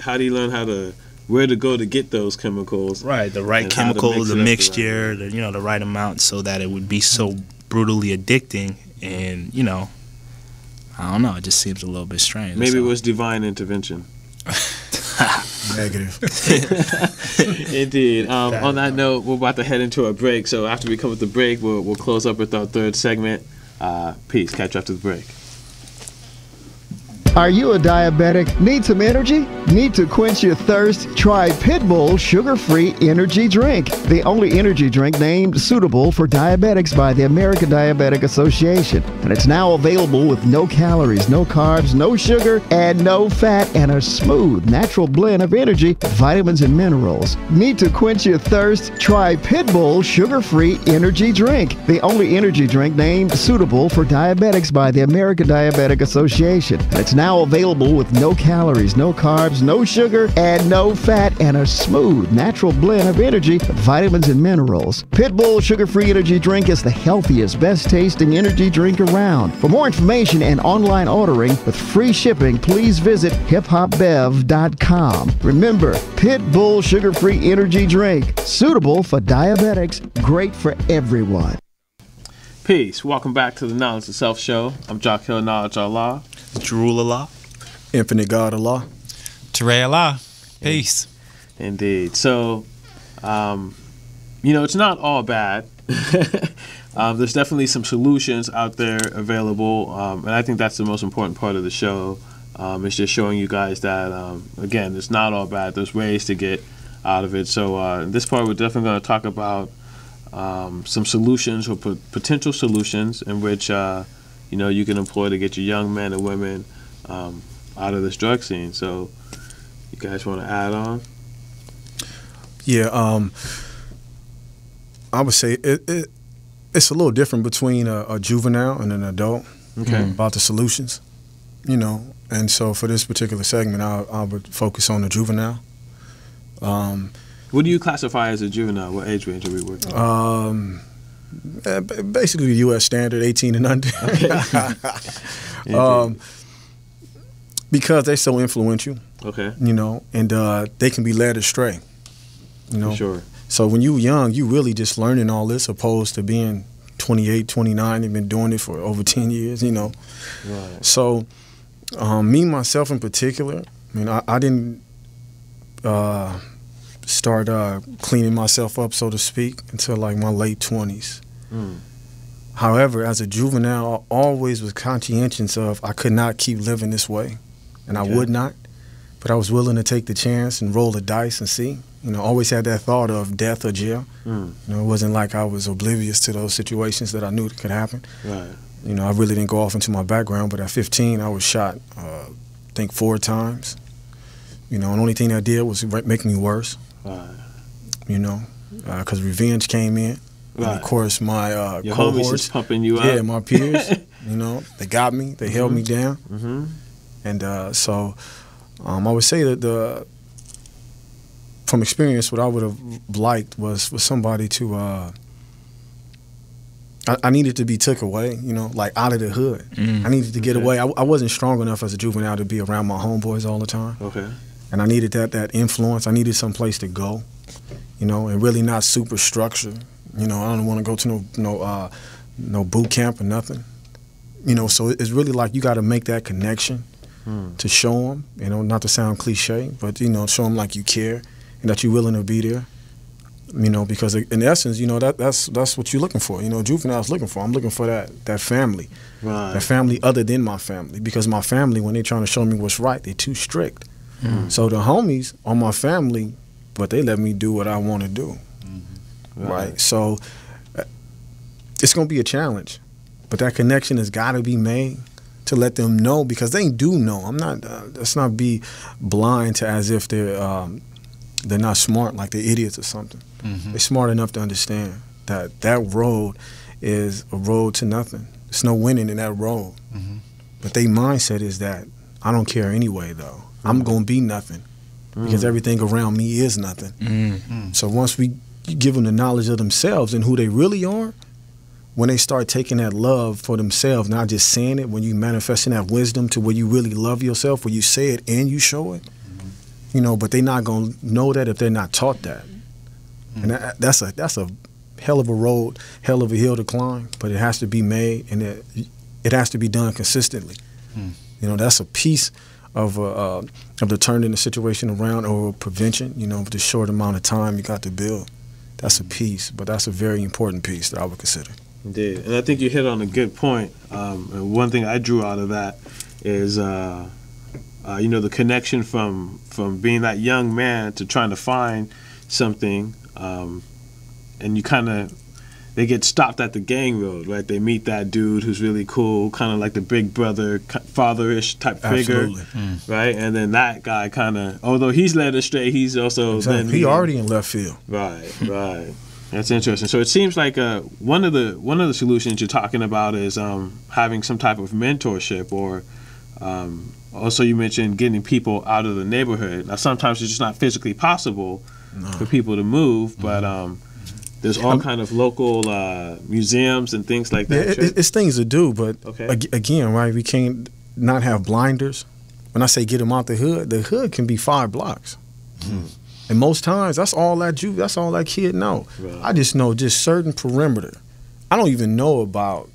How do you learn where to go to get those chemicals? Right, the right chemicals, the mixture, the right amount, so that it would be so brutally addicting. And you know, I don't know. It just seems a little bit strange. Maybe it was divine intervention. Negative. Indeed. On that note, we're about to head into a break. So after we come with the break, we'll close up with our third segment. Peace. Catch you after the break. Are you a diabetic? Need some energy? Need to quench your thirst? Try Pitbull Sugar-Free Energy Drink, the only energy drink named suitable for diabetics by the American Diabetic Association. And it's now available with no calories, no carbs, no sugar, and no fat, and a smooth, natural blend of energy, vitamins, and minerals. Need to quench your thirst? Try Pitbull Sugar-Free Energy Drink, the only energy drink named suitable for diabetics by the American Diabetic Association. And it's now available with no calories, no carbs, no sugar, and no fat, and a smooth, natural blend of energy, vitamins, and minerals. Pitbull Sugar-Free Energy Drink is the healthiest, best-tasting energy drink around. For more information and online ordering with free shipping, please visit hiphopbev.com. Remember, Pitbull Sugar-Free Energy Drink, suitable for diabetics, great for everyone. Peace. Welcome back to the Knowledge of Self show. I'm Jerule Allah. Jerule Allah. Infinite God Allah. Ture Allah. Peace. Indeed. So, it's not all bad. There's definitely some solutions out there available, and I think that's the most important part of the show. It's just showing you guys that, again, it's not all bad. There's ways to get out of it. So in this part, we're definitely going to talk about some solutions or potential solutions in which you can employ to get your young men and women out of this drug scene. So you guys want to add on? Yeah, I would say it's a little different between a juvenile and an adult. Okay. About the solutions, and so for this particular segment, I would focus on the juvenile. What do you classify as a juvenile? What age range are we working on? Basically, the U.S. standard, 18 and under. Okay. Because they're so influential. Okay. And they can be led astray. For sure. So when you're young, you really just learning all this, opposed to being 28, 29. They've been doing it for over 10 years. Right. So me myself in particular, I didn't start cleaning myself up, so to speak, until like my late 20s. However, as a juvenile, I always was conscientious of I could not keep living this way, and I would not. But I was willing to take the chance and roll the dice and see. Always had that thought of death or jail. It wasn't like I was oblivious to those situations that I knew could happen. Right. I really didn't go off into my background, but at 15, I was shot, I think 4 times. And the only thing that did was make me worse. Right. Because revenge came in. Right. And of course, my your cohorts, homies is pumping you up. Yeah, my peers. They got me. They held me down. And so I would say that from experience, what I would have liked was for somebody to. I needed to be took away, like out of the hood. I needed to get away. I wasn't strong enough as a juvenile to be around my homeboys all the time. Okay. And I needed that influence. I needed some place to go, and really not super structured. I don't want to go to no boot camp or nothing. So it's really like you got to make that connection to show them, not to sound cliche, but, show them like you care and that you're willing to be there. Because in essence, that's what you're looking for. Juvenile's looking for. I'm looking for that family, right. That family other than my family. Because my family, when they're trying to show me what's right, they're too strict. So the homies are my family, but they let me do what I want to do. Right. So it's going to be a challenge, but that connection has got to be made to let them know, because they do know. I'm not. Let's not be blind to as if they're not smart, like they're idiots or something. They're smart enough to understand that road is a road to nothing. There's no winning in that road. But their mindset is that I don't care anyway, though. I'm going to be nothing because everything around me is nothing. So once we give them the knowledge of themselves and who they really are, when they start taking that love for themselves, not just saying it, when you manifesting that wisdom to where you really love yourself, where you say it and you show it, but they're not going to know that if they're not taught that. And that's a hell of a road, hell of a hill to climb, but it has to be made, and it has to be done consistently. That's a piece of the turning the situation around, or prevention, with the short amount of time you got to build. That's a piece, but that's a very important piece that I would consider. Indeed. And I think you hit on a good point. And one thing I drew out of that is the connection from being that young man to trying to find something, and they get stopped at the gang road, right? They meet that dude who's really cool, kind of like the big brother, father-ish type figure, right? And then that guy although he's led astray, he's also he already in left field. Right. That's interesting. So it seems like one of the solutions you're talking about is having some type of mentorship, or also you mentioned getting people out of the neighborhood. Now sometimes it's just not physically possible for people to move, but there's all kind of local museums and things like that. Yeah, it's things to do, but again, right? We can't not have blinders. When I say get them out the hood can be 5 blocks. And most times, that's all that kid know. Right. I just know just certain perimeter. I don't even know about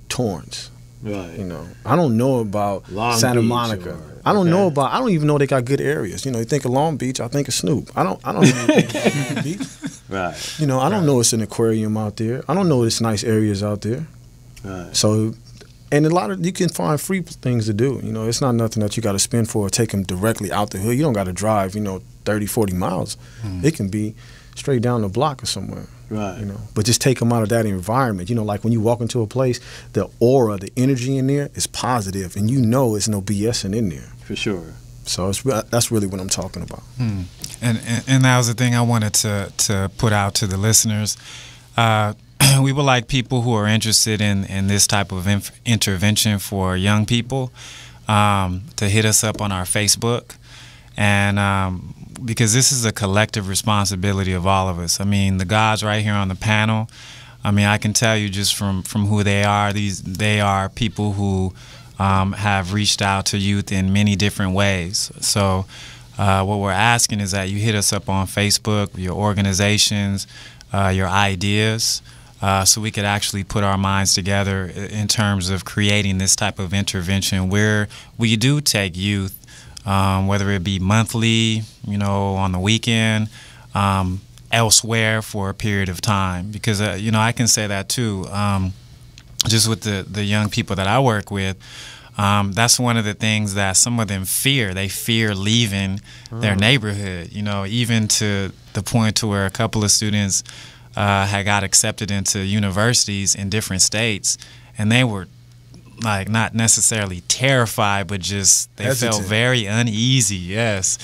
Torrance. Right. I don't know about Long Santa Beach Monica. I don't know about. I don't even know they got good areas. You think of Long Beach, I think of Snoop. I don't even think of Long Beach. Right. I don't know it's an aquarium out there. I don't know it's nice areas out there. Right. So, and you can find free things to do. It's not nothing that you got to spend for or take them directly out the hood. You don't got to drive, 30, 40 miles. It can be straight down the block or somewhere. Right. But just take them out of that environment. Like when you walk into a place, the aura, the energy in there is positive, and it's no BSing in there. For sure. So that's really what I'm talking about. And that was the thing I wanted to put out to the listeners. We would like people who are interested in this type of intervention for young people to hit us up on our Facebook. And because this is a collective responsibility of all of us. I mean, the guys right here on the panel, I can tell you just from who they are, they are people who have reached out to youth in many different ways. So what we're asking is that you hit us up on Facebook, your organizations, your ideas, so we could actually put our minds together in terms of creating this type of intervention where we do take youth, whether it be monthly, on the weekend, elsewhere for a period of time. Because, I can say that too, just with the young people that I work with, that's one of the things that some of them fear. They fear leaving their neighborhood, even to the point to where a couple of students had got accepted into universities in different states, and they were like not necessarily terrified, but just they felt very uneasy. Yes,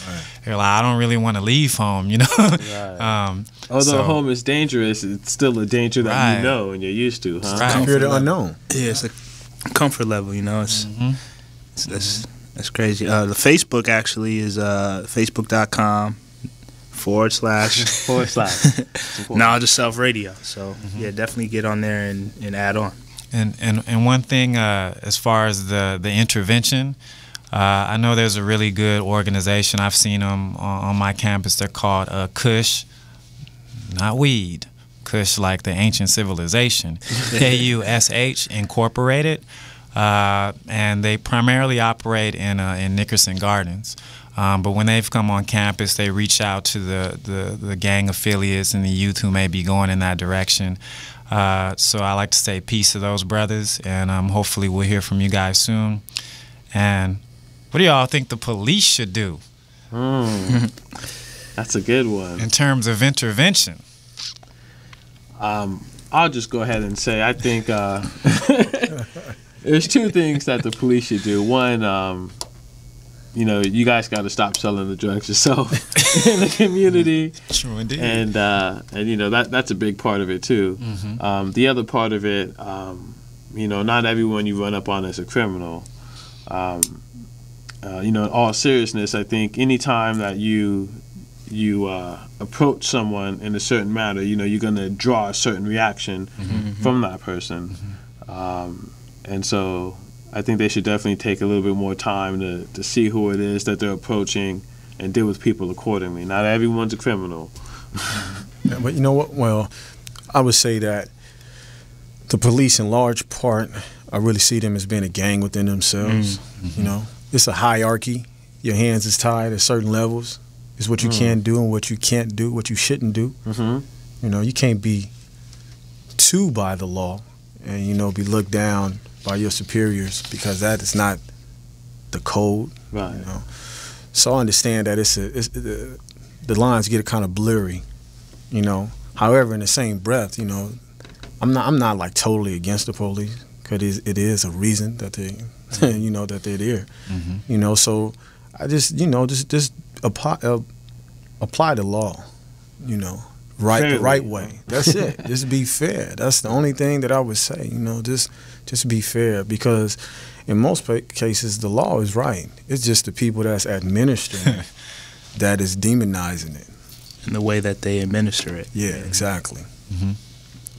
they're like, I don't really want to leave home, Right. Although home is dangerous, it's still a danger that and you're used to, huh? Right. Fear the unknown. Yeah, it's a comfort level. It's that's crazy. The Facebook actually is facebook.com// Knowledge of Self Radio. So yeah, definitely get on there and add on. And one thing as far as the intervention, I know there's a really good organization. I've seen them on my campus. They're called K.O.S, not weed. K.O.S like the ancient civilization. K.U.S.H Incorporated. And they primarily operate in Nickerson Gardens. But when they've come on campus, they reach out to the gang affiliates and the youth who may be going in that direction. So I like to say peace to those brothers, and hopefully we'll hear from you guys soon. And what do y'all think the police should do? That's a good one. In terms of intervention. I'll just go ahead and say I think there's 2 things that the police should do. One, you guys got to stop selling the drugs yourself in the community. True indeed. And that's a big part of it too. The other part of it, not everyone you run up on is a criminal. In all seriousness, I think anytime that you approach someone in a certain manner, you're going to draw a certain reaction from that person. And so I think they should definitely take a little bit more time to see who it is that they're approaching and deal with people accordingly. Not everyone's a criminal. But you know what? Well, I would say that the police, in large part, I really see them as being a gang within themselves. It's a hierarchy. Your hands is tied at certain levels. It's what you can do and what you can't do, what you shouldn't do. You can't be too by the law and be looked down by your superiors, because that is not the code. Right. You know? So I understand that the lines get kind of blurry, you know. However, in the same breath, you know, I'm not like totally against the police, because it is a reason that they, you know, that they're there. You know, so I just, you know, just apply the law, you know, the right way. That's it. Just be fair. That's the only thing that I would say. You know, just be fair, because in most cases the law is right. It's just the people that's administering it that is demonizing it. And the way that they administer it. Yeah, exactly.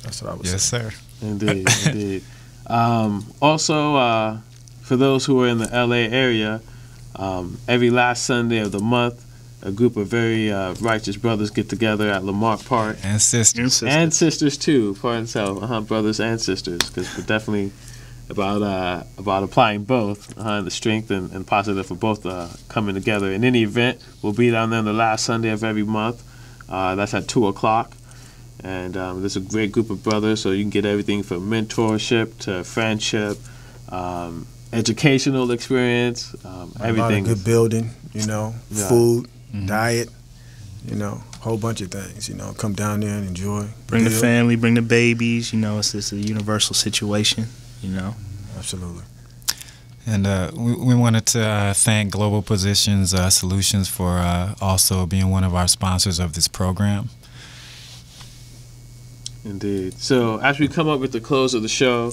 That's what I would say. Yes, sir. Indeed, indeed. Also, for those who are in the LA area, every last Sunday of the month, a group of very righteous brothers get together at Lamarck Park. And sisters. And sisters, too. Pardon self. Brothers and sisters, because we're definitely about applying both, the strength and positive for both coming together. In any event, we'll be down there on the last Sunday of every month. That's at 2 o'clock. And there's a great group of brothers, so you can get everything from mentorship to friendship, educational experience, everything. A lot of good building, you know, food, diet, you know, a whole bunch of things, you know. Come down there and enjoy. Bring the family, bring the babies, you know. It's just a universal situation, you know. Absolutely. And we wanted to thank Global Positions Solutions for also being one of our sponsors of this program. Indeed. So as we come up with the close of the show,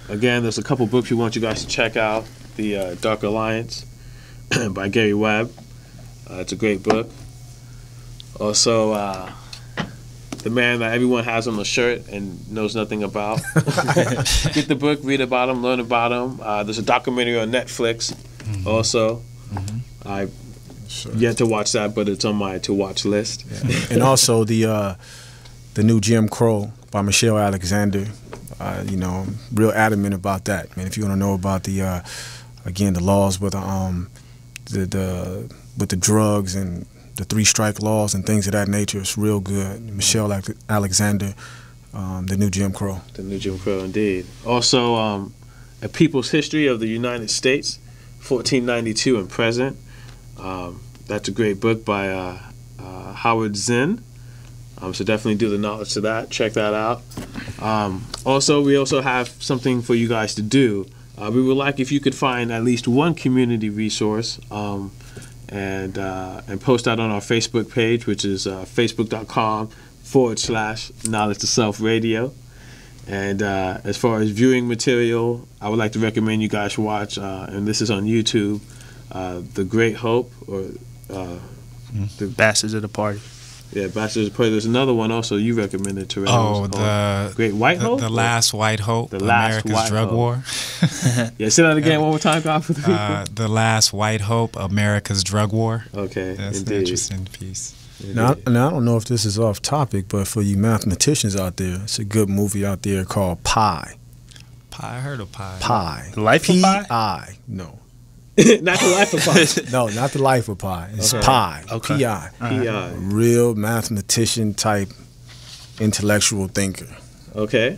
again, there's a couple books we want you guys to check out. The Dark Alliance by Gary Webb. It's a great book. Also, The Man That Everyone Has on the Shirt and Knows Nothing About. Get the book, read about him, learn about him. There's a documentary on Netflix also. I've yet to watch that, but it's on my to-watch list. Yeah. And also the new Jim Crow by Michelle Alexander. You know, I'm real adamant about that, man. If you want to know about the again, the laws with the drugs and the 3-strike laws and things of that nature, it's real good. Michelle Alexander, the new Jim Crow. The new Jim Crow, indeed. Also, A People's History of the United States, 1492 and present. That's a great book by Howard Zinn. So definitely do the knowledge to that. Check that out. Also, we also have something for you guys to do. We would like if you could find at least one community resource and post that on our Facebook page, which is facebook.com/Knowledge to Self Radio. And as far as viewing material, I would like to recommend you guys watch, and this is on YouTube, The Great Hope, or the Bastards of the Party. Yeah, Bastards of the Party. There's another one also you recommended, Ture. The Great White Hope? The Last White Hope, America's White Drug Hope. War. Yeah, say that again one more time, God, for the people. The Last White Hope, America's Drug War. Okay, That's indeed. an interesting piece. Now, I don't know if this is off topic, but for you mathematicians out there, it's a good movie out there called Pi. Pi, I heard of Pi. Pi. The Life of Pi? P-I. No. Not the Life of Pi. No, not the Life of Pi. It's Pi. Okay. P-I. P.I. Real mathematician type intellectual thinker. Okay.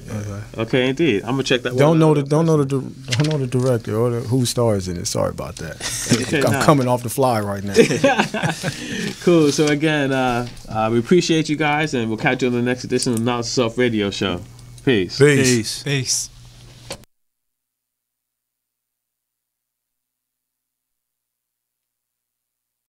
Okay, indeed. I'm gonna check that. Don't know one the director or who stars in it. Sorry about that. Okay, I'm coming off the fly right now. Cool. So again, we appreciate you guys, and we'll catch you on the next edition of the Knowledge to Self Radio Show. Peace. Peace. Peace.